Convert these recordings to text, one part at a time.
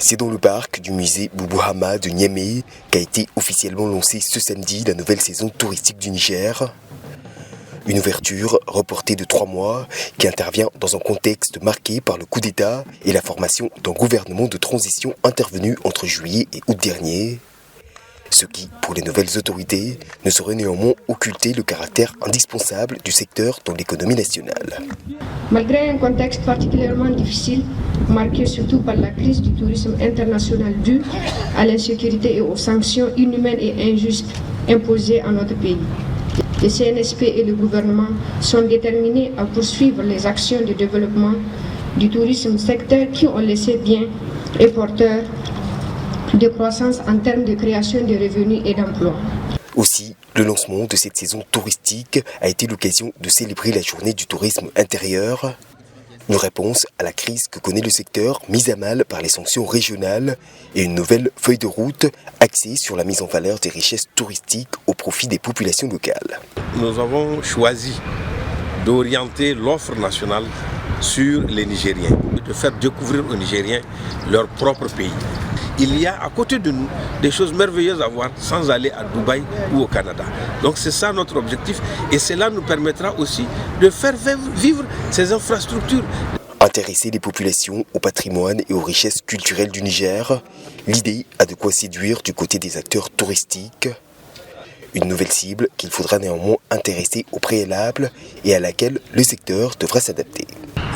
C'est dans le parc du musée Boubou-Hama de Niamey qu'a été officiellement lancée ce samedi la nouvelle saison touristique du Niger. Une ouverture reportée de 3 mois qui intervient dans un contexte marqué par le coup d'État et la formation d'un gouvernement de transition intervenu entre juillet et août dernier. Ce qui, pour les nouvelles autorités, ne saurait néanmoins occulter le caractère indispensable du secteur dans l'économie nationale. Malgré un contexte particulièrement difficile, marqué surtout par la crise du tourisme international due à l'insécurité et aux sanctions inhumaines et injustes imposées à notre pays, le CNSP et le gouvernement sont déterminés à poursuivre les actions de développement du tourisme, secteur qui, on le sait bien, est porteur de croissance en termes de création de revenus et d'emplois. Aussi, le lancement de cette saison touristique a été l'occasion de célébrer la journée du tourisme intérieur. Une réponse à la crise que connaît le secteur, mise à mal par les sanctions régionales et une nouvelle feuille de route axée sur la mise en valeur des richesses touristiques au profit des populations locales. Nous avons choisi d'orienter l'offre nationale sur les Nigériens, de faire découvrir aux Nigériens leur propre pays. Il y a à côté de nous des choses merveilleuses à voir sans aller à Dubaï ou au Canada. Donc c'est ça notre objectif et cela nous permettra aussi de faire vivre ces infrastructures. Intéresser les populations au patrimoine et aux richesses culturelles du Niger, l'idée a de quoi séduire du côté des acteurs touristiques. Une nouvelle cible qu'il faudra néanmoins intéresser au préalable et à laquelle le secteur devra s'adapter.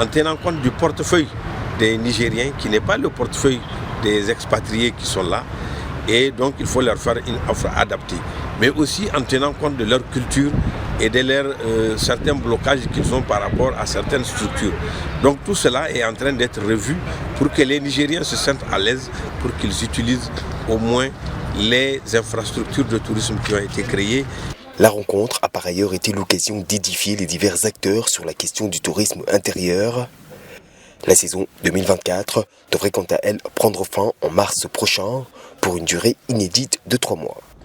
En tenant compte du portefeuille des Nigériens qui n'est pas le portefeuille des expatriés qui sont là, et donc il faut leur faire une offre adaptée, mais aussi en tenant compte de leur culture et de certains blocages qu'ils ont par rapport à certaines structures. Donc tout cela est en train d'être revu pour que les Nigériens se sentent à l'aise, pour qu'ils utilisent au moins les infrastructures de tourisme qui ont été créées. La rencontre a par ailleurs été l'occasion d'édifier les divers acteurs sur la question du tourisme intérieur. La saison 2024 devrait quant à elle prendre fin en mars prochain pour une durée inédite de 3 mois.